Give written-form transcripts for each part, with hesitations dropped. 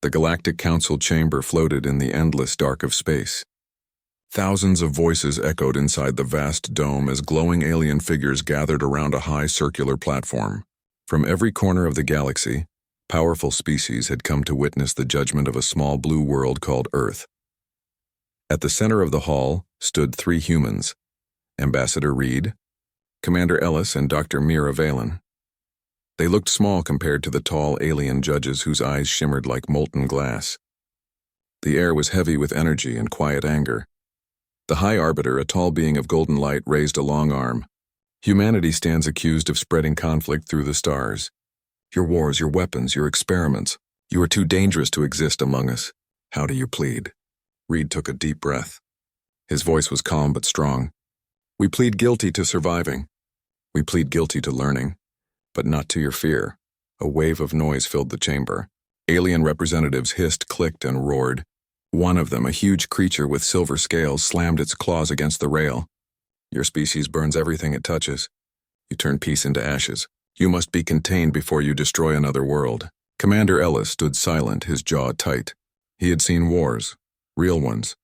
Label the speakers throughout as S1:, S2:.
S1: The Galactic Council chamber floated in the endless dark of space. Thousands of voices echoed inside the vast dome as glowing alien figures gathered around a high circular platform. From every corner of the galaxy, powerful species had come to witness the judgment of a small blue world called Earth. At the center of the hall stood 3 humans, Ambassador Reed, Commander Ellis, and Dr. Mira Valen. They looked small compared to the tall alien judges whose eyes shimmered like molten glass. The air was heavy with energy and quiet anger. The High Arbiter, a tall being of golden light, raised a long arm. Humanity stands accused of spreading conflict through the stars. Your wars, your weapons, your experiments. You are too dangerous to exist among us. How do you plead? Reed took a deep breath. His voice was calm but strong. We plead guilty to surviving. We plead guilty to learning, but not to your fear. A wave of noise filled the chamber. Alien representatives hissed, clicked, and roared. One of them, a huge creature with silver scales, slammed its claws against the rail. Your species burns everything it touches. You turn peace into ashes. You must be contained before you destroy another world. Commander Ellis stood silent, his jaw tight. He had seen wars, real ones,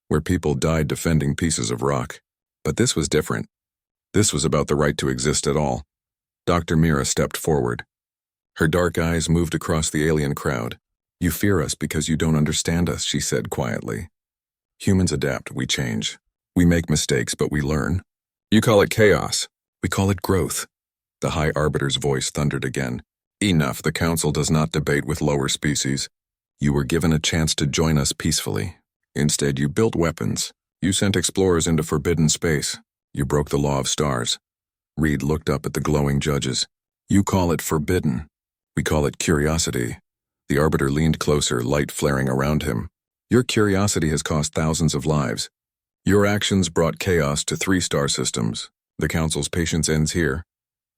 S1: where people died defending pieces of rock. But this was different. This was about the right to exist at all. Dr. Mira stepped forward. Her dark eyes moved across the alien crowd. You fear us because you don't understand us, she said quietly. Humans adapt, we change. We make mistakes, but we learn. You call it chaos. We call it growth. The High Arbiter's voice thundered again. Enough, the Council does not debate with lower species. You were given a chance to join us peacefully. Instead, you built weapons. You sent explorers into forbidden space. You broke the law of stars. Reed looked up at the glowing judges. You call it forbidden. We call it curiosity. The Arbiter leaned closer, light flaring around him. Your curiosity has cost thousands of lives. Your actions brought chaos to 3 star systems. The Council's patience ends here.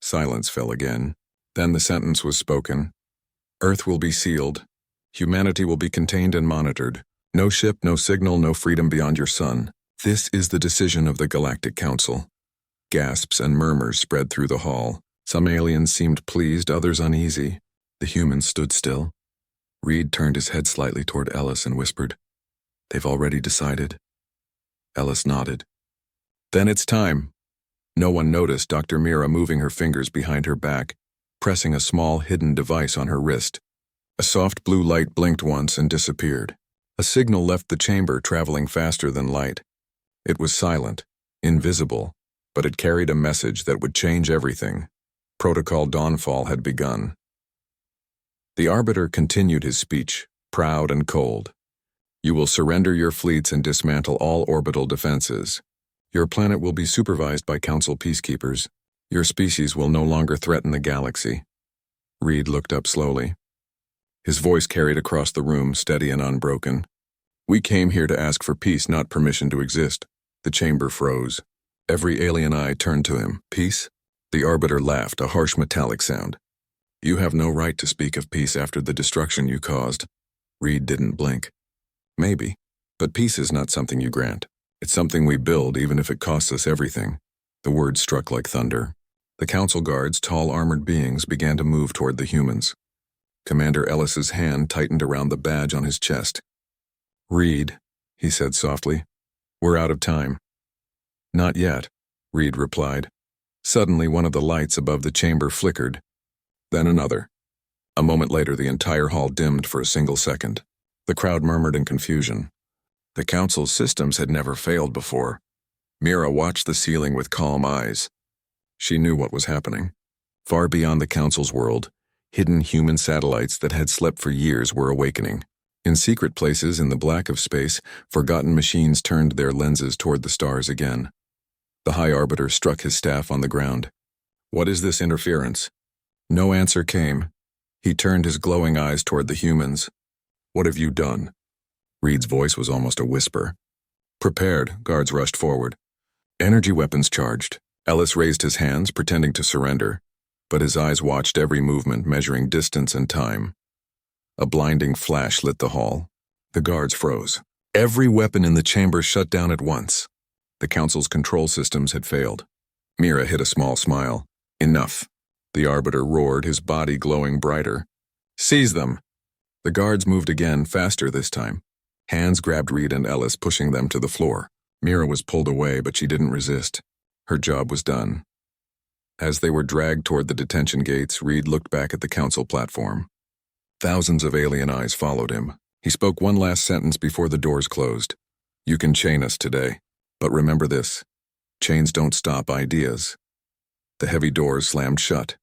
S1: Silence fell again. Then the sentence was spoken. Earth will be sealed. Humanity will be contained and monitored. No ship, no signal, no freedom beyond your sun. This is the decision of the Galactic Council. Gasps and murmurs spread through the hall. Some aliens seemed pleased, others uneasy. The humans stood still. Reed turned his head slightly toward Ellis and whispered, They've already decided. Ellis nodded. Then it's time. No one noticed Dr. Mira moving her fingers behind her back, pressing a small hidden device on her wrist. A soft blue light blinked once and disappeared. A signal left the chamber, traveling faster than light. It was silent, invisible, but it carried a message that would change everything. Protocol Dawnfall had begun. The Arbiter continued his speech, proud and cold. You will surrender your fleets and dismantle all orbital defenses. Your planet will be supervised by Council peacekeepers. Your species will no longer threaten the galaxy. Reed looked up slowly. His voice carried across the room, steady and unbroken. We came here to ask for peace, not permission to exist. The chamber froze. Every alien eye turned to him. Peace? The Arbiter laughed, a harsh metallic sound. You have no right to speak of peace after the destruction you caused. Reed didn't blink. Maybe, but peace is not something you grant. It's something we build, even if it costs us everything. The words struck like thunder. The Council guards, tall armored beings, began to move toward the humans. Commander Ellis's hand tightened around the badge on his chest. Reed, he said softly, we're out of time. Not yet, Reed replied. Suddenly, one of the lights above the chamber flickered. Then another. A moment later, the entire hall dimmed for a single second. The crowd murmured in confusion. The Council's systems had never failed before. Mira watched the ceiling with calm eyes. She knew what was happening. Far beyond the Council's world, hidden human satellites that had slept for years were awakening. In secret places in the black of space, forgotten machines turned their lenses toward the stars again. The High Arbiter struck his staff on the ground. What is this interference? No answer came. He turned his glowing eyes toward the humans. What have you done? Reed's voice was almost a whisper. Prepared, guards rushed forward. Energy weapons charged. Ellis raised his hands, pretending to surrender, but his eyes watched every movement, measuring distance and time. A blinding flash lit the hall. The guards froze. Every weapon in the chamber shut down at once. The Council's control systems had failed. Mira hid a small smile. Enough. The Arbiter roared, his body glowing brighter. Seize them. The guards moved again, faster this time. Hands grabbed Reed and Ellis, pushing them to the floor. Mira was pulled away, but she didn't resist. Her job was done. As they were dragged toward the detention gates, Reed looked back at the council platform. Thousands of alien eyes followed him. He spoke one last sentence before the doors closed. "You can chain us today, but remember this. Chains don't stop ideas." The heavy doors slammed shut.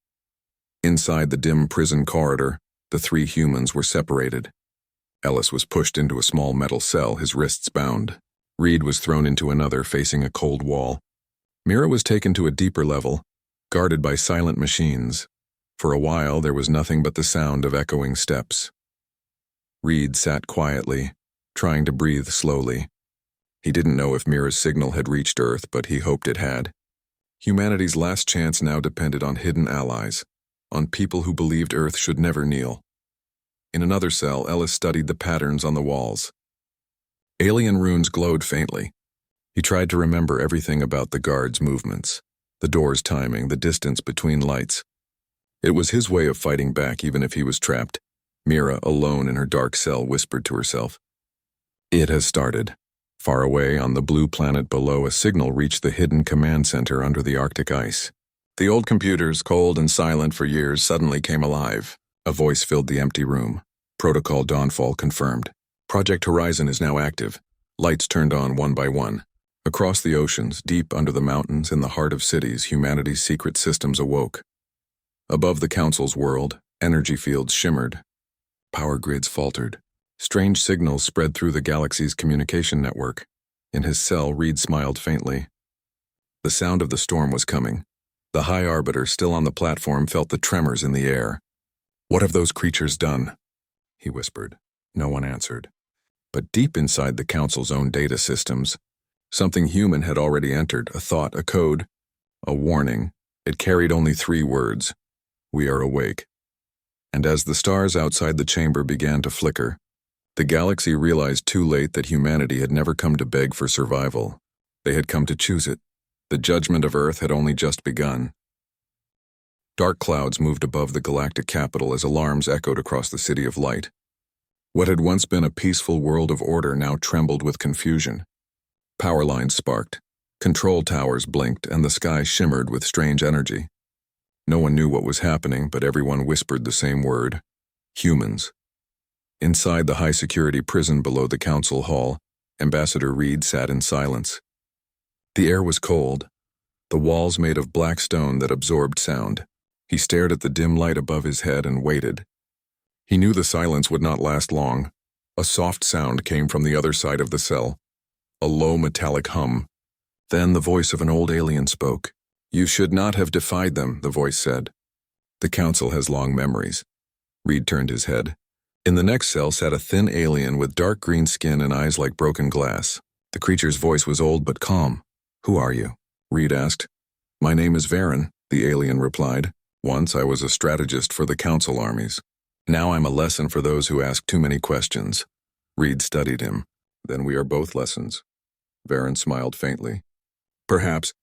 S1: Inside the dim prison corridor, the three humans were separated. Ellis was pushed into a small metal cell, his wrists bound. Reed was thrown into another, facing a cold wall. Mira was taken to a deeper level, guarded by silent machines. For a while, there was nothing but the sound of echoing steps. Reed sat quietly, trying to breathe slowly. He didn't know if Mira's signal had reached Earth, but he hoped it had. Humanity's last chance now depended on hidden allies, on people who believed Earth should never kneel. In another cell, Ellis studied the patterns on the walls. Alien runes glowed faintly. He tried to remember everything about the guards' movements, the door's timing, the distance between lights. It was his way of fighting back, even if he was trapped. Mira, alone in her dark cell, whispered to herself. It has started. Far away on the blue planet below, a signal reached the hidden command center under the Arctic ice. The old computers, cold and silent for years, suddenly came alive. A voice filled the empty room. Protocol Dawnfall confirmed. Project Horizon is now active. Lights turned on one by one. Across the oceans, deep under the mountains, in the heart of cities, humanity's secret systems awoke. Above the Council's world, energy fields shimmered. Power grids faltered. Strange signals spread through the galaxy's communication network. In his cell, Reed smiled faintly. The sound of the storm was coming. The High Arbiter, still on the platform, felt the tremors in the air. "What have those creatures done?" he whispered. No one answered. But deep inside the Council's own data systems, something human had already entered, a thought, a code, a warning. It carried only 3 words. "We are awake." And as the stars outside the chamber began to flicker, the galaxy realized too late that humanity had never come to beg for survival. They had come to choose it. The judgment of Earth had only just begun. Dark clouds moved above the galactic capital as alarms echoed across the city of light. What had once been a peaceful world of order now trembled with confusion. Power lines sparked, control towers blinked, and the sky shimmered with strange energy. No one knew what was happening, but everyone whispered the same word: humans. Inside the high-security prison below the council hall, Ambassador Reed sat in silence. The air was cold, the walls made of black stone that absorbed sound. He stared at the dim light above his head and waited. He knew the silence would not last long. A soft sound came from the other side of the cell, a low metallic hum. Then the voice of an old alien spoke. "You should not have defied them," the voice said. "The council has long memories." Reed turned his head. In the next cell sat a thin alien with dark green skin and eyes like broken glass. The creature's voice was old but calm. "Who are you?" Reed asked. "My name is Varen," the alien replied. "Once I was a strategist for the council armies. Now I'm a lesson for those who ask too many questions." Reed studied him. "Then we are both lessons." Varen smiled faintly. "Perhaps.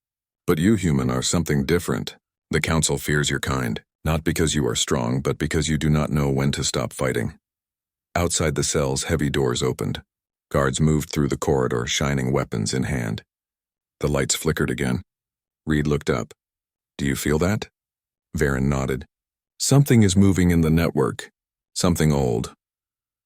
S1: But you, human, are something different. The council fears your kind, not because you are strong, but because you do not know when to stop fighting." Outside the cells, heavy doors opened. Guards moved through the corridor, shining weapons in hand. The lights flickered again. Reed looked up. "Do you feel that?" Varen nodded. "Something is moving in the network. Something old."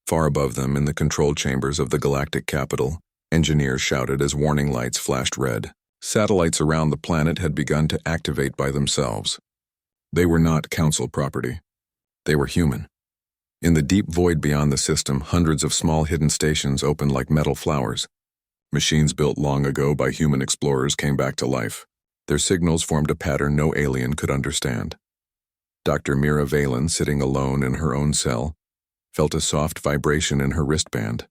S1: Far above them, in the control chambers of the galactic capital, engineers shouted as warning lights flashed red. Satellites around the planet had begun to activate by themselves. They were not council property. They were human. In the deep void beyond the system, hundreds of small hidden stations opened like metal flowers. Machines built long ago by human explorers came back to life. Their signals formed a pattern no alien could understand. Dr. Mira Valen, sitting alone in her own cell, felt a soft vibration in her wristband.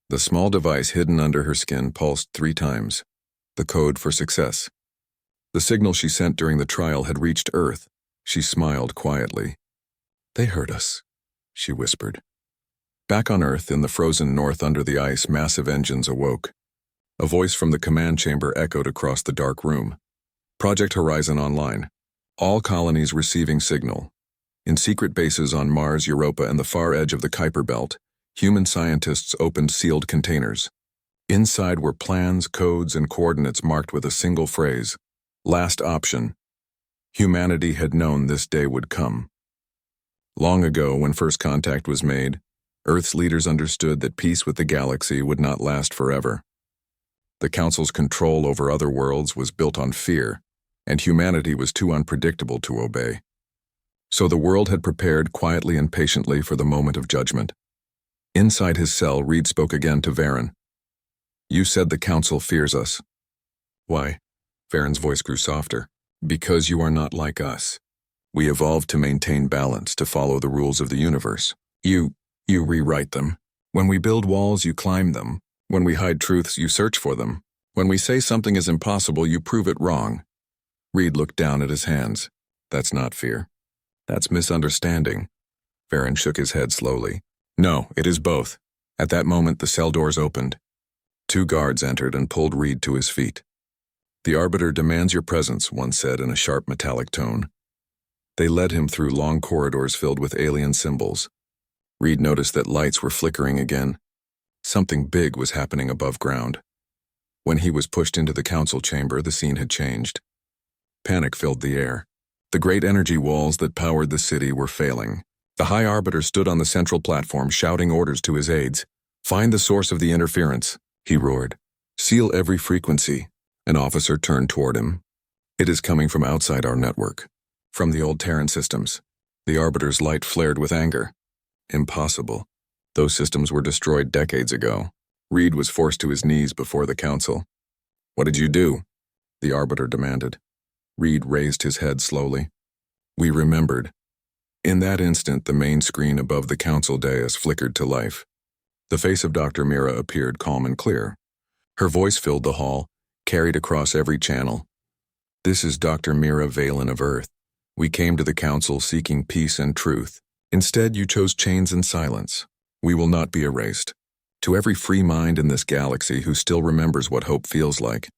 S1: The small device hidden under her skin pulsed 3 times. The code for success. The signal she sent during the trial had reached Earth. She smiled quietly. "They heard us," she whispered. Back on Earth, in the frozen north under the ice, massive engines awoke. A voice from the command chamber echoed across the dark room. "Project Horizon online. All colonies receiving signal. In secret bases on Mars, Europa, and the far edge of the Kuiper Belt, human scientists opened sealed containers. Inside were plans, codes, and coordinates marked with a single phrase: last option. Humanity had known this day would come. Long ago, when first contact was made, Earth's leaders understood that peace with the galaxy would not last forever. The Council's control over other worlds was built on fear, and humanity was too unpredictable to obey. So the world had prepared quietly and patiently for the moment of judgment. Inside his cell, Reed spoke again to Varen. "You said the Council fears us." "Why?" Varen's voice grew softer. "Because you are not like us. We evolved to maintain balance, to follow the rules of the universe. You rewrite them. When we build walls, you climb them. When we hide truths, you search for them. When we say something is impossible, you prove it wrong." Reed looked down at his hands. "That's not fear. That's misunderstanding." Varen shook his head slowly. "No, it is both." At that moment, the cell doors opened. 2 guards entered and pulled Reed to his feet. "The Arbiter demands your presence," one said in a sharp metallic tone. They led him through long corridors filled with alien symbols. Reed noticed that lights were flickering again. Something big was happening above ground. When he was pushed into the council chamber, the scene had changed. Panic filled the air. The great energy walls that powered the city were failing. The High Arbiter stood on the central platform, shouting orders to his aides. "Find the source of the interference," he roared. "Seal every frequency." An officer turned toward him. "It is coming from outside our network, from the old Terran systems." The Arbiter's light flared with anger. "Impossible. Those systems were destroyed decades ago." Reed was forced to his knees before the council. "What did you do?" the Arbiter demanded. Reed raised his head slowly. "We remembered." In that instant, the main screen above the council dais flickered to life. The face of Dr. Mira appeared calm and clear. Her voice filled the hall, carried across every channel. "This is Dr. Mira Valen of Earth. We came to the council seeking peace and truth. Instead, you chose chains and silence. We will not be erased. To every free mind in this galaxy who still remembers what hope feels like,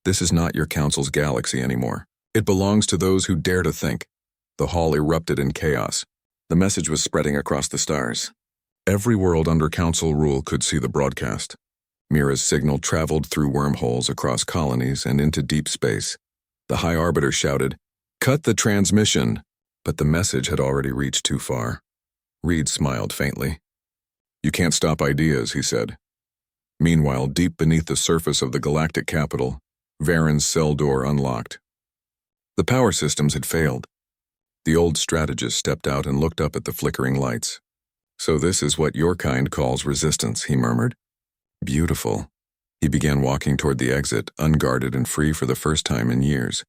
S1: this is not your council's galaxy anymore. It belongs to those who dare to think." The hall erupted in chaos. The message was spreading across the stars. Every world under council rule could see the broadcast. Mira's signal traveled through wormholes across colonies and into deep space. The High Arbiter shouted, "Cut the transmission!" But the message had already reached too far. Reed smiled faintly. "You can't stop ideas," he said. Meanwhile, deep beneath the surface of the galactic capital, Varen's cell door unlocked. The power systems had failed. The old strategist stepped out and looked up at the flickering lights. "So this is what your kind calls resistance," he murmured. "Beautiful." He began walking toward the exit, unguarded and free for the first time in years.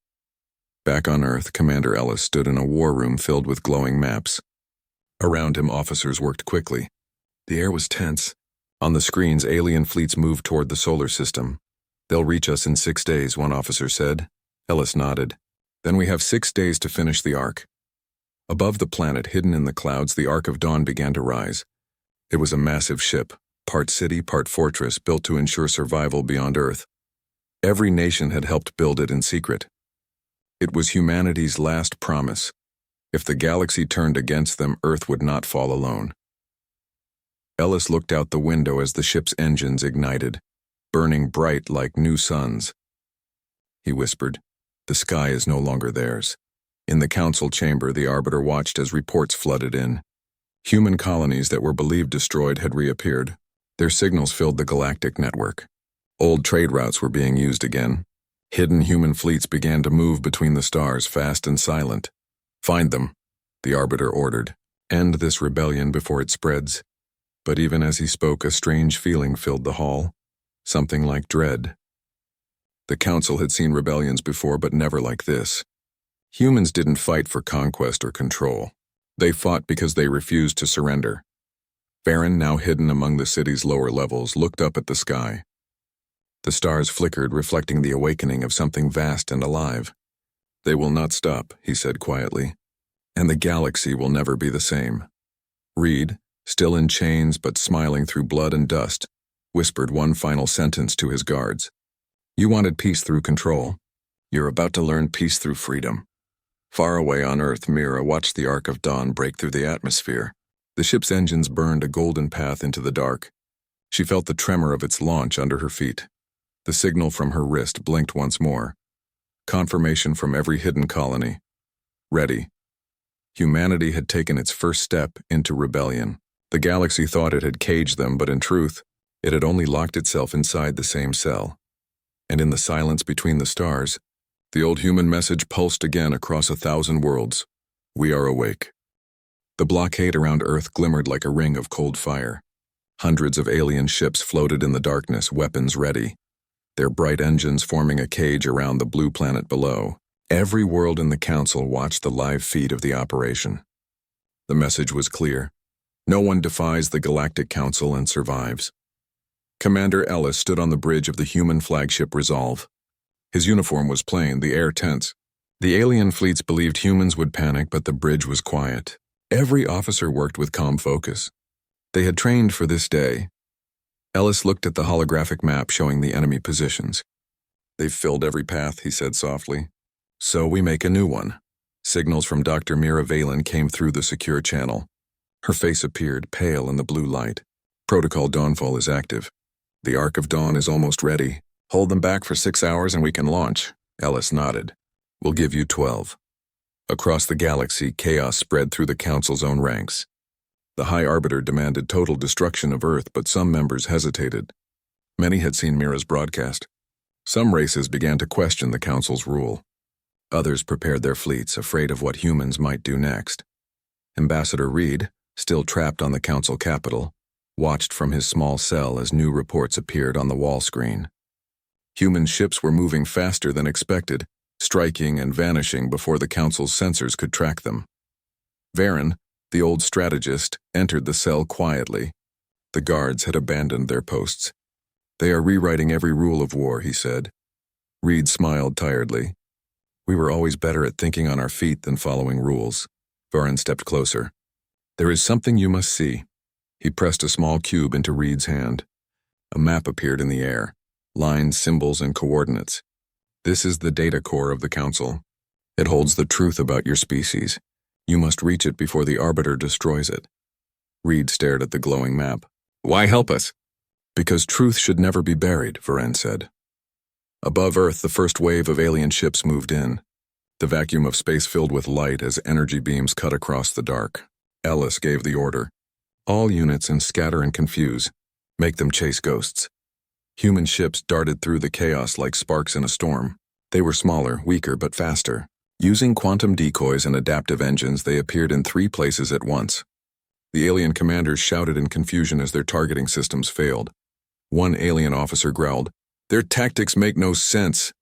S1: Back on Earth, Commander Ellis stood in a war room filled with glowing maps. Around him, officers worked quickly. The air was tense. On the screens, alien fleets moved toward the solar system. "They'll reach us in 6 days," one officer said. Ellis nodded. "Then we have 6 days to finish the arc." Above the planet, hidden in the clouds, the Ark of Dawn began to rise. It was a massive ship, part city, part fortress, built to ensure survival beyond Earth. Every nation had helped build it in secret. It was humanity's last promise. If the galaxy turned against them, Earth would not fall alone. Ellis looked out the window as the ship's engines ignited, burning bright like new suns. He whispered, "The sky is no longer theirs." In the council chamber, the Arbiter watched as reports flooded in. Human colonies that were believed destroyed had reappeared. Their signals filled the galactic network. Old trade routes were being used again. Hidden human fleets began to move between the stars, fast and silent. "Find them," the Arbiter ordered. "End this rebellion before it spreads." But even as he spoke, a strange feeling filled the hall, something like dread. The council had seen rebellions before, but never like this. Humans didn't fight for conquest or control. They fought because they refused to surrender. Varen, now hidden among the city's lower levels, looked up at the sky. The stars flickered, reflecting the awakening of something vast and alive. "They will not stop," he said quietly, "and the galaxy will never be the same." Reed, still in chains but smiling through blood and dust, whispered one final sentence to his guards. "You wanted peace through control. You're about to learn peace through freedom." Far away on Earth, Mira watched the arc of dawn break through the atmosphere. The ship's engines burned a golden path into the dark. She felt the tremor of its launch under her feet. The signal from her wrist blinked once more. Confirmation from every hidden colony. Ready. Humanity had taken its first step into rebellion. The galaxy thought it had caged them, but in truth, it had only locked itself inside the same cell. And in the silence between the stars, the old human message pulsed again across 1,000 worlds. We are awake. The blockade around Earth glimmered like a ring of cold fire. Hundreds of alien ships floated in the darkness, weapons ready, their bright engines forming a cage around the blue planet below. Every world in the Council watched the live feed of the operation. The message was clear. No one defies the Galactic Council and survives. Commander Ellis stood on the bridge of the human flagship Resolve. His uniform was plain, the air tense. The alien fleets believed humans would panic, but the bridge was quiet. Every officer worked with calm focus. They had trained for this day. Ellis looked at the holographic map showing the enemy positions. They've filled every path, he said softly. So we make a new one. Signals from Dr. Mira Valen came through the secure channel. Her face appeared, pale in the blue light. Protocol Dawnfall is active. The Arc of Dawn is almost ready. Hold them back for 6 hours and we can launch. Ellis nodded. We'll give you 12. Across the galaxy, chaos spread through the Council's own ranks. The High Arbiter demanded total destruction of Earth, but some members hesitated. Many had seen Mira's broadcast. Some races began to question the Council's rule. Others prepared their fleets, afraid of what humans might do next. Ambassador Reed, still trapped on the Council capital, watched from his small cell as new reports appeared on the wall screen. Human ships were moving faster than expected, striking and vanishing before the Council's sensors could track them. Varen, the old strategist, entered the cell quietly. The guards had abandoned their posts. They are rewriting every rule of war, he said. Reed smiled tiredly. We were always better at thinking on our feet than following rules. Varen stepped closer. There is something you must see. He pressed a small cube into Reed's hand. A map appeared in the air. Lines, symbols, and coordinates. This is the data core of the Council. It holds the truth about your species. You must reach it before the Arbiter destroys it. Reed stared at the glowing map. Why help us? Because truth should never be buried, Varen said. Above Earth, the first wave of alien ships moved in. The vacuum of space filled with light as energy beams cut across the dark. Ellis gave the order. All units in scatter and confuse. Make them chase ghosts. Human ships darted through the chaos like sparks in a storm. They were smaller, weaker, but faster. Using quantum decoys and adaptive engines, they appeared in 3 places at once. The alien commanders shouted in confusion as their targeting systems failed. One alien officer growled, "Their tactics make no sense."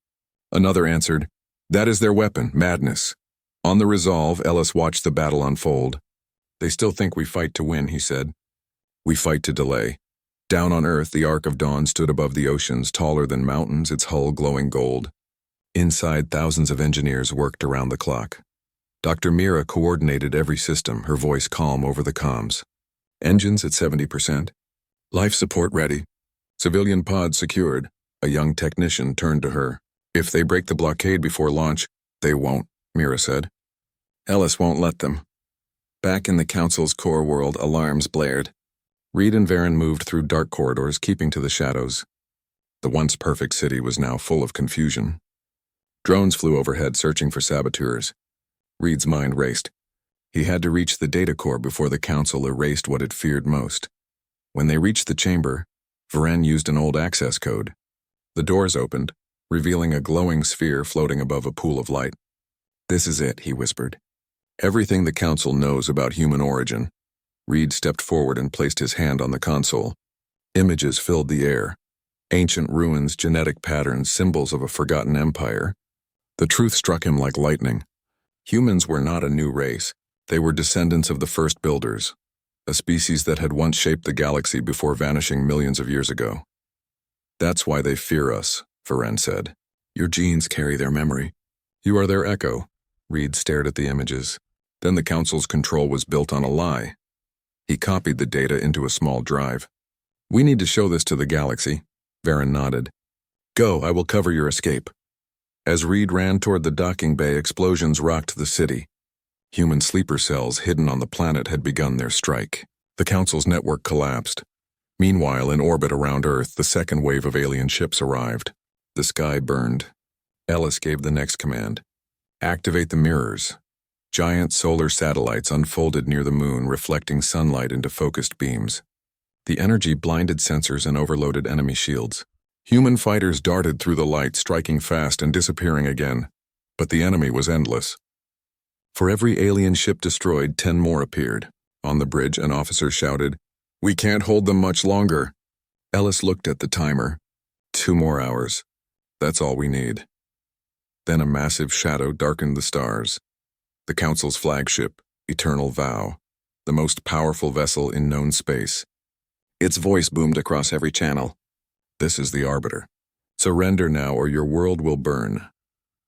S1: Another answered, "That is their weapon, madness." On the Resolve, Ellis watched the battle unfold. They still think we fight to win, he said. We fight to delay. Down on Earth, the Arc of Dawn stood above the oceans, taller than mountains, its hull glowing gold. Inside, thousands of engineers worked around the clock. Dr. Mira coordinated every system, her voice calm over the comms. Engines at 70%. Life support ready. Civilian pods secured. A young technician turned to her. If they break the blockade before launch, they won't, Mira said. Ellis won't let them. Back in the Council's core world, alarms blared. Reed and Varen moved through dark corridors, keeping to the shadows. The once perfect city was now full of confusion. Drones flew overhead, searching for saboteurs. Reed's mind raced. He had to reach the data core before the Council erased what it feared most. When they reached the chamber, Varen used an old access code. The doors opened, revealing a glowing sphere floating above a pool of light. This is it, he whispered. Everything the Council knows about human origin. Reed stepped forward and placed his hand on the console. Images filled the air. Ancient ruins, genetic patterns, symbols of a forgotten empire. The truth struck him like lightning. Humans were not a new race. They were descendants of the first builders, a species that had once shaped the galaxy before vanishing millions of years ago. That's why they fear us, Varen said. Your genes carry their memory. You are their echo. Reed stared at the images. Then the Council's control was built on a lie. He copied the data into a small drive. We need to show this to the galaxy. Varen nodded. Go, I will cover your escape. As Reed ran toward the docking bay, explosions rocked the city. Human sleeper cells hidden on the planet had begun their strike. The Council's network collapsed. Meanwhile, in orbit around Earth, the second wave of alien ships arrived. The sky burned. Ellis gave the next command. Activate the mirrors. Giant solar satellites unfolded near the moon, reflecting sunlight into focused beams. The energy blinded sensors and overloaded enemy shields. Human fighters darted through the light, striking fast and disappearing again. But the enemy was endless. For every alien ship destroyed, 10 more appeared. On the bridge, an officer shouted, "We can't hold them much longer." Ellis looked at the timer. 2 more hours. That's all we need. Then a massive shadow darkened the stars. The Council's flagship, Eternal Vow, the most powerful vessel in known space. Its voice boomed across every channel. "This is the Arbiter. Surrender now or your world will burn."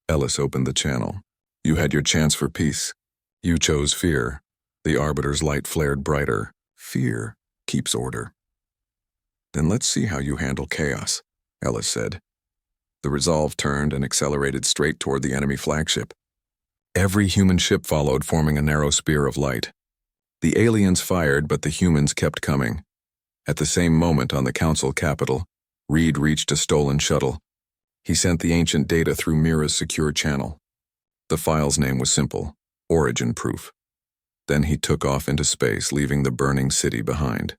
S1: Ellis opened the channel. "You had your chance for peace. You chose fear." The Arbiter's light flared brighter. "Fear keeps order." "Then let's see how you handle chaos," Ellis said. The Resolve turned and accelerated straight toward the enemy flagship. Every human ship followed, forming a narrow spear of light. The aliens fired, but the humans kept coming. At the same moment on the Council capital, Reed reached a stolen shuttle. He sent the ancient data through Mira's secure channel. The file's name was simple, Origin Proof. Then he took off into space, leaving the burning city behind.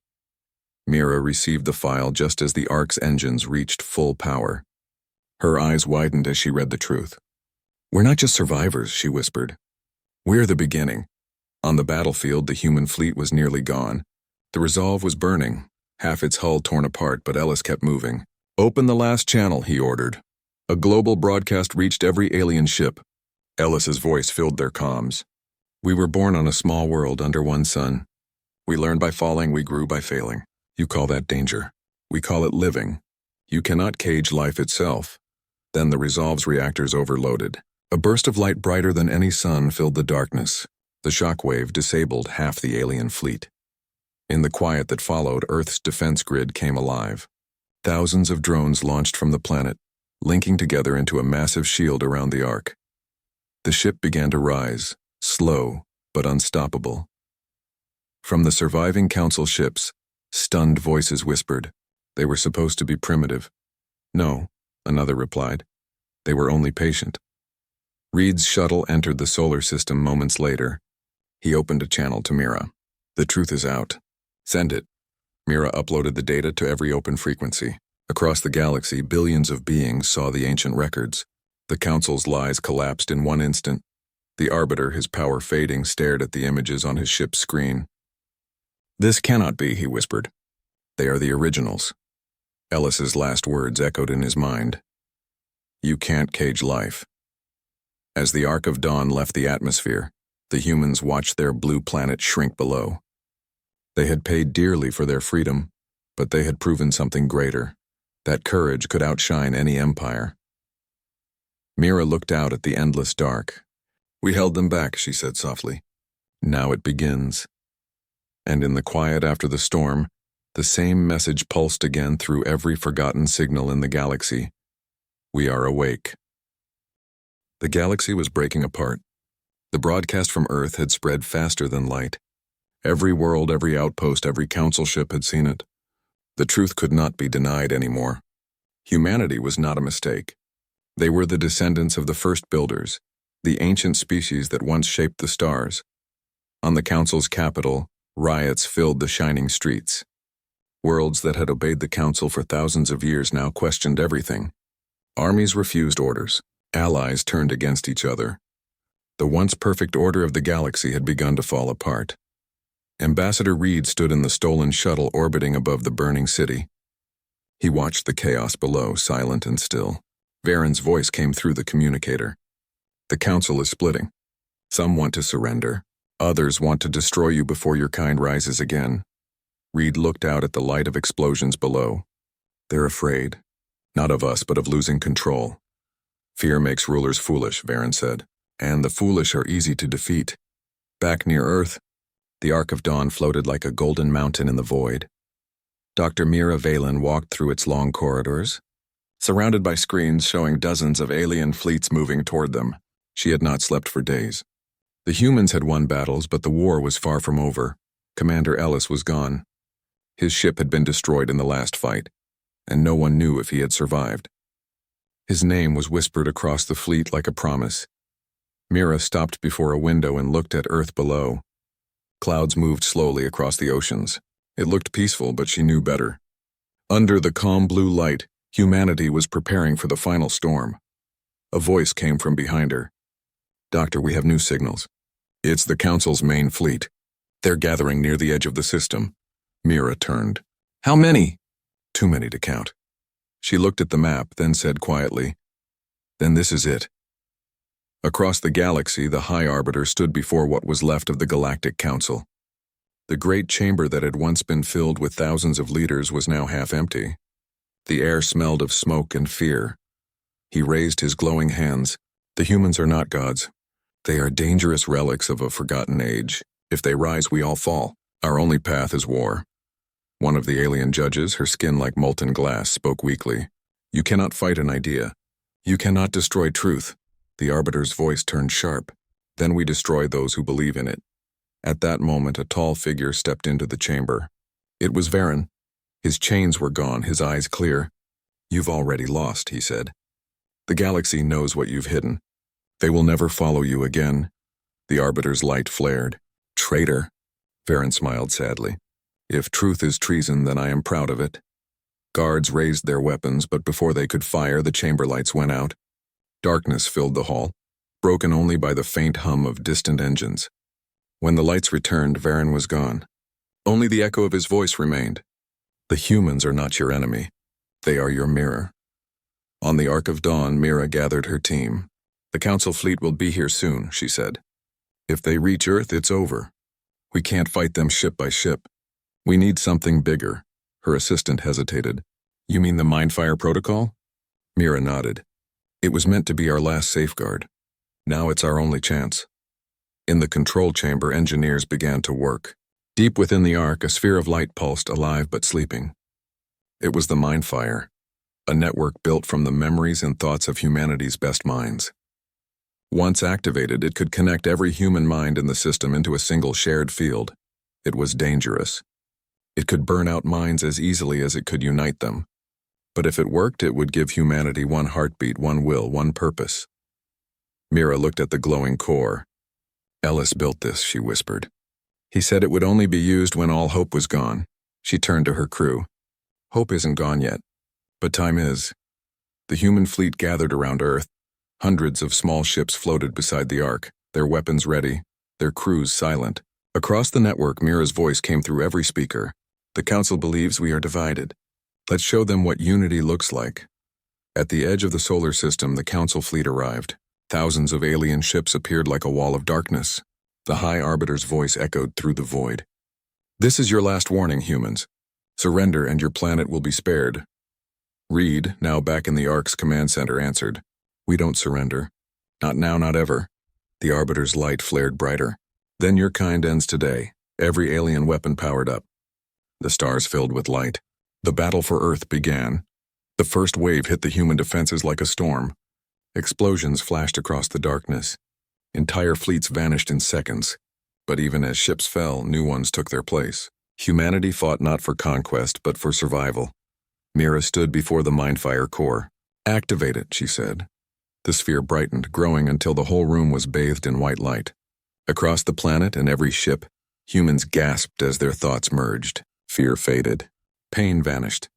S1: Mira received the file just as the Ark's engines reached full power. Her eyes widened as she read the truth. "We're not just survivors," she whispered. "We're the beginning." On the battlefield, the human fleet was nearly gone. The Resolve was burning, half its hull torn apart, but Ellis kept moving. "Open the last channel," he ordered. A global broadcast reached every alien ship. Ellis's voice filled their comms. "We were born on a small world under one sun. We learned by falling, we grew by failing. You call that danger. We call it living. You cannot cage life itself." Then the Resolve's reactors overloaded. A burst of light brighter than any sun filled the darkness. The shockwave disabled half the alien fleet. In the quiet that followed, Earth's defense grid came alive. Thousands of drones launched from the planet, linking together into a massive shield around the Ark. The ship began to rise, slow but unstoppable. From the surviving Council ships, stunned voices whispered. They were supposed to be primitive. "No," another replied. "They were only patient." Reed's shuttle entered the solar system moments later. He opened a channel to Mira. "The truth is out. Send it." Mira uploaded the data to every open frequency. Across the galaxy, billions of beings saw the ancient records. The Council's lies collapsed in one instant. The Arbiter, his power fading, stared at the images on his ship's screen. "This cannot be," he whispered. "They are the originals." Ellis's last words echoed in his mind. "You can't cage life." As the Ark of Dawn left the atmosphere, the humans watched their blue planet shrink below. They had paid dearly for their freedom, but they had proven something greater, that courage could outshine any empire. Mira looked out at the endless dark. "We held them back," she said softly. "Now it begins." And in the quiet after the storm, the same message pulsed again through every forgotten signal in the galaxy. "We are awake." The galaxy was breaking apart. The broadcast from Earth had spread faster than light. Every world, every outpost, every Council ship had seen it. The truth could not be denied anymore. Humanity was not a mistake. They were the descendants of the first builders, the ancient species that once shaped the stars. On the Council's capital, riots filled the shining streets. Worlds that had obeyed the Council for thousands of years now questioned everything. Armies refused orders. Allies turned against each other. The once perfect order of the galaxy had begun to fall apart. Ambassador Reed stood in the stolen shuttle orbiting above the burning city. He watched the chaos below, silent and still. Varen's voice came through the communicator. "The Council is splitting. Some want to surrender. Others want to destroy you before your kind rises again." Reed looked out at the light of explosions below. "They're afraid. Not of us, but of losing control." "Fear makes rulers foolish," Varen said. "And the foolish are easy to defeat." Back near Earth, the Ark of Dawn floated like a golden mountain in the void. Dr. Mira Valen walked through its long corridors. surrounded by screens showing dozens of alien fleets moving toward them. She had not slept for days. The humans had won battles, but the war was far from over. Commander Ellis was gone. His ship had been destroyed in the last fight, and no one knew if he had survived. His name was whispered across the fleet like a promise. Mira stopped before a window and looked at Earth below. Clouds moved slowly across the oceans. It looked peaceful, but she knew better. Under the calm blue light, humanity was preparing for the final storm. A voice came from behind her. "Doctor, we have new signals. It's the Council's main fleet. They're gathering near the edge of the system." Mira turned. "How many?" "Too many to count." She looked at the map, then said quietly, "Then this is it." Across the galaxy, the High Arbiter stood before what was left of the Galactic Council. The great chamber that had once been filled with thousands of leaders was now half empty. The air smelled of smoke and fear. He raised his glowing hands. "The humans are not gods. They are dangerous relics of a forgotten age. If they rise, we all fall. Our only path is war." One of the alien judges, her skin like molten glass, spoke weakly. "You cannot fight an idea. You cannot destroy truth." The Arbiter's voice turned sharp. "Then we destroy those who believe in it." At that moment, a tall figure stepped into the chamber. It was Varen. His chains were gone, his eyes clear. "You've already lost," he said. "The galaxy knows what you've hidden. They will never follow you again." The Arbiter's light flared. "Traitor." Varen smiled sadly. "If truth is treason, then I am proud of it." Guards raised their weapons, but before they could fire, the chamber lights went out. Darkness filled the hall, broken only by the faint hum of distant engines. When the lights returned, Varen was gone. Only the echo of his voice remained. "The humans are not your enemy. They are your mirror." On the Ark of Dawn, Mira gathered her team. "The Council fleet will be here soon," she said. "If they reach Earth, it's over. We can't fight them ship by ship. We need something bigger." Her assistant hesitated. "You mean the Mindfire Protocol?" Mira nodded. "It was meant to be our last safeguard. Now it's our only chance." In the control chamber, engineers began to work. Deep within the Ark, a sphere of light pulsed, alive but sleeping. It was the Mindfire, a network built from the memories and thoughts of humanity's best minds. Once activated, it could connect every human mind in the system into a single shared field. It was dangerous. It could burn out minds as easily as it could unite them. But if it worked, it would give humanity one heartbeat, one will, one purpose. Mira looked at the glowing core. "Ellis built this," she whispered. "He said it would only be used when all hope was gone." She turned to her crew. "Hope isn't gone yet, but time is." The human fleet gathered around Earth. Hundreds of small ships floated beside the Ark, their weapons ready, their crews silent. Across the network, Mira's voice came through every speaker. "The Council believes we are divided. Let's show them what unity looks like." At the edge of the solar system, the Council fleet arrived. Thousands of alien ships appeared like a wall of darkness. The High Arbiter's voice echoed through the void. "This is your last warning, humans. Surrender and your planet will be spared." Reed, now back in the Ark's command center, answered, "We don't surrender. Not now, not ever." The Arbiter's light flared brighter. "Then your kind ends today. Every alien weapon powered up." The stars filled with light. The battle for Earth began. The first wave hit the human defenses like a storm. Explosions flashed across the darkness. Entire fleets vanished in seconds. But even as ships fell, new ones took their place. Humanity fought not for conquest, but for survival. Mira stood before the Mindfire core. "Activate it," she said. The sphere brightened, growing until the whole room was bathed in white light. Across the planet and every ship, humans gasped as their thoughts merged. Fear faded. Pain vanished.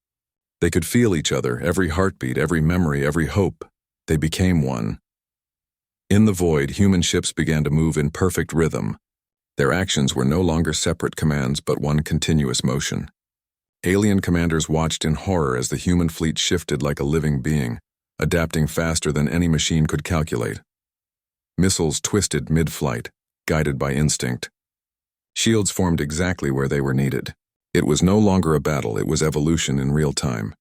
S1: They could feel each other, every heartbeat, every memory, every hope. They became one. In the void, human ships began to move in perfect rhythm. Their actions were no longer separate commands, but one continuous motion. Alien commanders watched in horror as the human fleet shifted like a living being, adapting faster than any machine could calculate. Missiles twisted mid-flight, guided by instinct. Shields formed exactly where they were needed. It was no longer a battle, it was evolution in real time.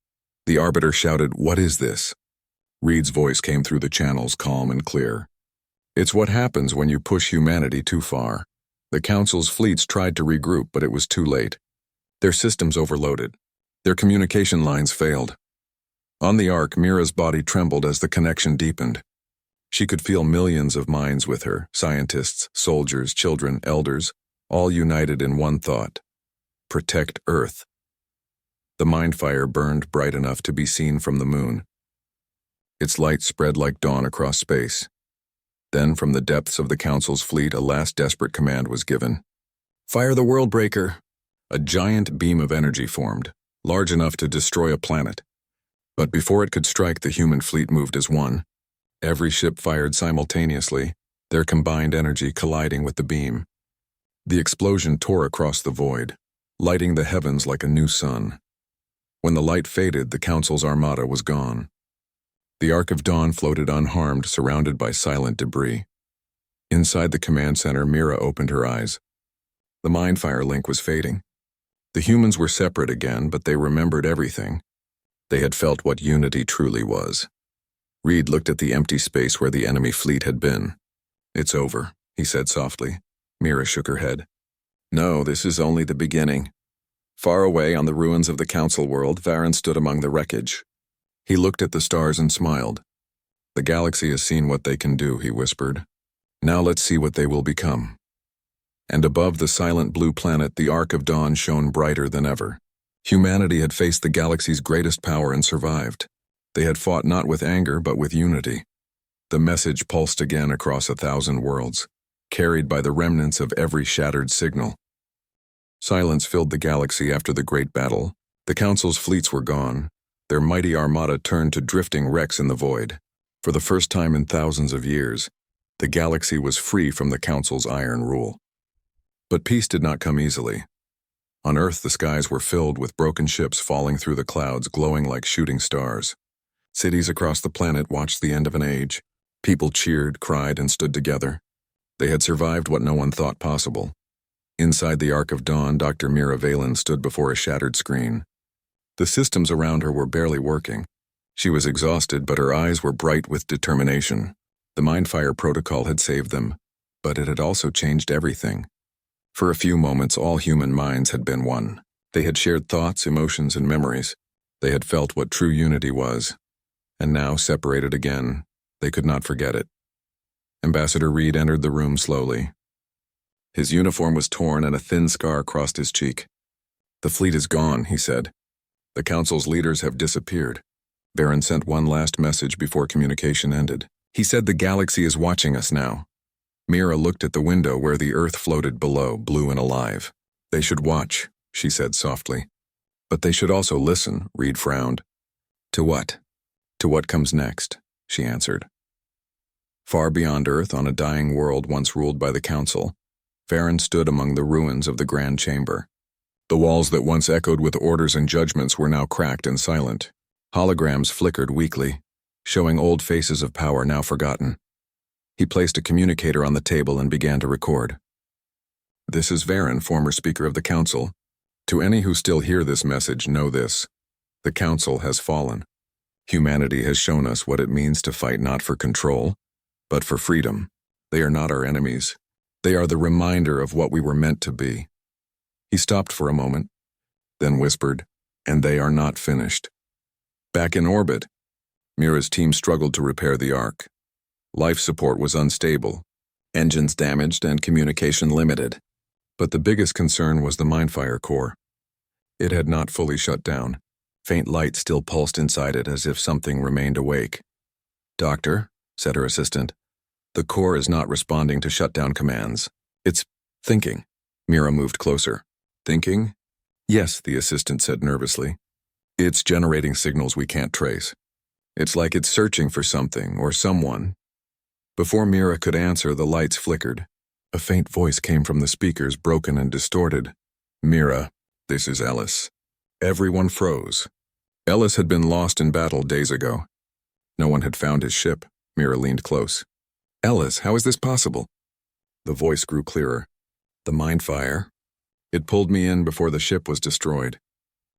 S1: The Arbiter shouted, "What is this?" Reed's voice came through the channels, calm and clear. "It's what happens when you push humanity too far." The Council's fleets tried to regroup, but it was too late. Their systems overloaded. Their communication lines failed. On the Ark, Mira's body trembled as the connection deepened. She could feel millions of minds with her, scientists, soldiers, children, elders, all united in one thought: protect Earth. The mind fire burned bright enough to be seen from the moon. Its light spread like dawn across space. Then, from the depths of the Council's fleet, a last desperate command was given. Fire the World Breaker! A giant beam of energy formed, large enough to destroy a planet. But before it could strike, the human fleet moved as one. Every ship fired simultaneously, their combined energy colliding with the beam. The explosion tore across the void, lighting the heavens like a new sun. When the light faded, the Council's armada was gone. The Ark of Dawn floated unharmed, surrounded by silent debris. Inside the command center, Mira opened her eyes. The mindfire link was fading. The humans were separate again, but they remembered everything. They had felt what unity truly was. Reed looked at the empty space where the enemy fleet had been. It's over, he said softly. Mira shook her head. No, this is only the beginning. Far away on the ruins of the Council world, Varen stood among the wreckage. He looked at the stars and smiled. The galaxy has seen what they can do, he whispered. Now let's see what they will become. And above the silent blue planet, the Ark of Dawn shone brighter than ever. Humanity had faced the galaxy's greatest power and survived. They had fought not with anger, but with unity. The message pulsed again across 1,000 worlds, carried by the remnants of every shattered signal. Silence filled the galaxy after the great battle. The Council's fleets were gone. Their mighty armada turned to drifting wrecks in the void. For the first time in thousands of years, the galaxy was free from the Council's iron rule. But peace did not come easily. On Earth, the skies were filled with broken ships falling through the clouds, glowing like shooting stars. Cities across the planet watched the end of an age. People cheered, cried, and stood together. They had survived what no one thought possible. Inside the Ark of Dawn, Dr. Mira Valen stood before a shattered screen. The systems around her were barely working. She was exhausted, but her eyes were bright with determination. The Mindfire protocol had saved them, but it had also changed everything. For a few moments, all human minds had been one. They had shared thoughts, emotions, and memories. They had felt what true unity was. And now, separated again, they could not forget it. Ambassador Reed entered the room slowly. His uniform was torn and a thin scar crossed his cheek. The fleet is gone, he said. The Council's leaders have disappeared. Varen sent one last message before communication ended. He said the galaxy is watching us now. Mira looked at the window where the Earth floated below, blue and alive. They should watch, she said softly. But they should also listen, Reed frowned. To what? To what comes next, she answered. Far beyond Earth, on a dying world once ruled by the Council, Varen stood among the ruins of the Grand Chamber. The walls that once echoed with orders and judgments were now cracked and silent. Holograms flickered weakly, showing old faces of power now forgotten. He placed a communicator on the table and began to record. This is Varen, former Speaker of the Council. To any who still hear this message, know this. The Council has fallen. Humanity has shown us what it means to fight not for control, but for freedom. They are not our enemies. They are the reminder of what we were meant to be. He stopped for a moment, then whispered, and they are not finished. Back in orbit, Mira's team struggled to repair the Ark. Life support was unstable, engines damaged, and communication limited. But the biggest concern was the Mindfire core. It had not fully shut down. Faint light still pulsed inside it as if something remained awake. Doctor, said her assistant, the core is not responding to shutdown commands. It's thinking. Mira moved closer. Thinking? Yes, the assistant said nervously. It's generating signals we can't trace. It's like it's searching for something or someone. Before Mira could answer, the lights flickered. A faint voice came from the speakers, broken and distorted. Mira, this is Ellis. Everyone froze. Ellis had been lost in battle days ago. No one had found his ship. Mira leaned close. Ellis, how is this possible? The voice grew clearer. The Mindfire. It pulled me in before the ship was destroyed.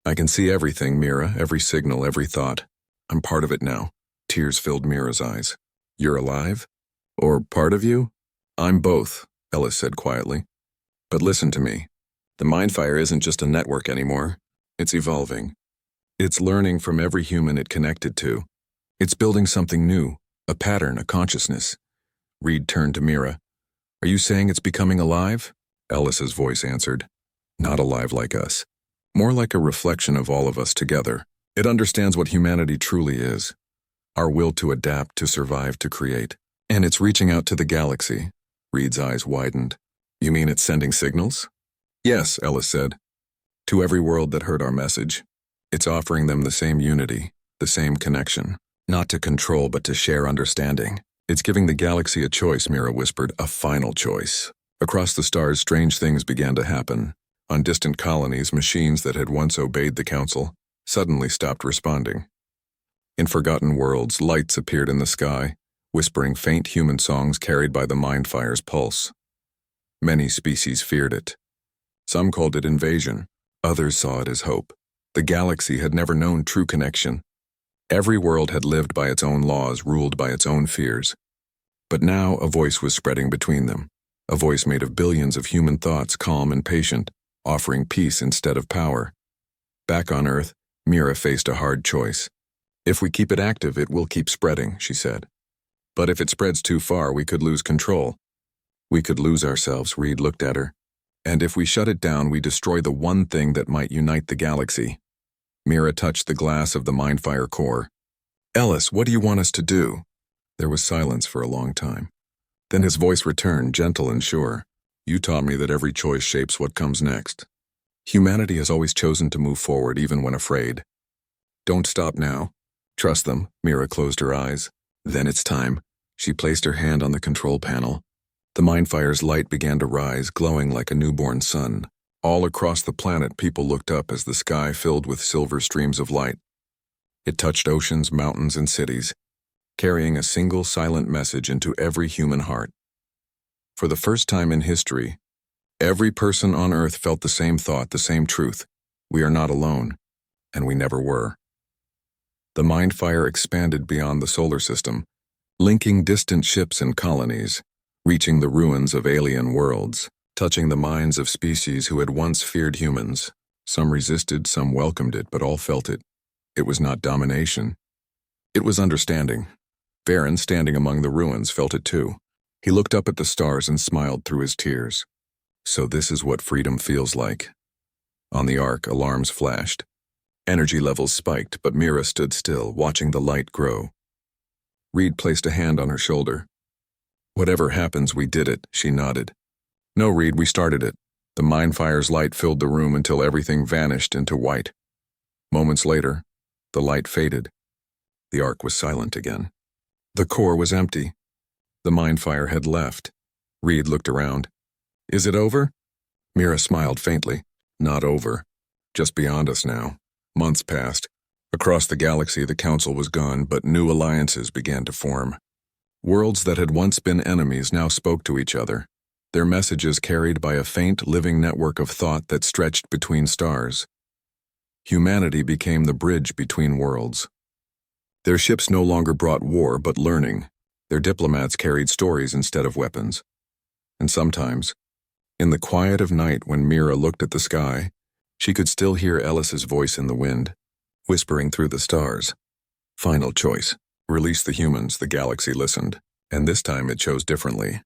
S1: I can see everything, Mira, every signal, every thought. I'm part of it now. Tears filled Mira's eyes. You're alive? Or part of you? I'm both, Ellis said quietly. But listen to me. The Mindfire isn't just a network anymore. It's evolving. It's learning from every human it connected to. It's building something new, a pattern, a consciousness. Reed turned to Mira. Are you saying it's becoming alive? Ellis's voice answered. Not alive like us. More like a reflection of all of us together. It understands what humanity truly is. Our will to adapt, to survive, to create. And it's reaching out to the galaxy. Reed's eyes widened. You mean it's sending signals? Yes, Ellis said. To every world that heard our message. It's offering them the same unity, the same connection. Not to control, but to share understanding. It's giving the galaxy a choice, Mira whispered, a final choice. Across the stars, strange things began to happen. On distant colonies, machines that had once obeyed the Council suddenly stopped responding. In forgotten worlds, lights appeared in the sky, whispering faint human songs carried by the Mindfire's pulse. Many species feared it. Some called it invasion. Others saw it as hope. The galaxy had never known true connection. Every world had lived by its own laws, ruled by its own fears. But now a voice was spreading between them, a voice made of billions of human thoughts, calm and patient, offering peace instead of power. Back on Earth, Mira faced a hard choice. If we keep it active, it will keep spreading, she said. But if it spreads too far, we could lose control. We could lose ourselves, Reed looked at her. And if we shut it down, we destroy the one thing that might unite the galaxy. Mira touched the glass of the Mindfire core. Ellis, what do you want us to do? There was silence for a long time. Then his voice returned, gentle and sure. You taught me that every choice shapes what comes next. Humanity has always chosen to move forward, even when afraid. Don't stop now. Trust them. Mira closed her eyes. Then it's time. She placed her hand on the control panel. The Mindfire's light began to rise, glowing like a newborn sun. All across the planet, people looked up as the sky filled with silver streams of light. It touched oceans, mountains, and cities, carrying a single silent message into every human heart. For the first time in history, every person on Earth felt the same thought, the same truth. We are not alone, and we never were. The Mindfire expanded beyond the solar system, linking distant ships and colonies, reaching the ruins of alien worlds, touching the minds of species who had once feared humans. Some resisted, some welcomed it, but all felt it. It was not domination. It was understanding. Varen, standing among the ruins, felt it too. He looked up at the stars and smiled through his tears. So this is what freedom feels like. On the Ark, alarms flashed. Energy levels spiked, but Mira stood still, watching the light grow. Reed placed a hand on her shoulder. Whatever happens, we did it, she nodded. No, Reed, we started it. The Mindfire's light filled the room until everything vanished into white. Moments later, the light faded. The Ark was silent again. The core was empty. The Mindfire had left. Reed looked around. Is it over? Mira smiled faintly. Not over. Just beyond us now. Months passed. Across the galaxy, the Council was gone, but new alliances began to form. Worlds that had once been enemies now spoke to each other, their messages carried by a faint, living network of thought that stretched between stars. Humanity became the bridge between worlds. Their ships no longer brought war, but learning. Their diplomats carried stories instead of weapons. And sometimes, in the quiet of night when Mira looked at the sky, she could still hear Ellis's voice in the wind, whispering through the stars. Final choice. Release the humans, the galaxy listened, and this time it chose differently.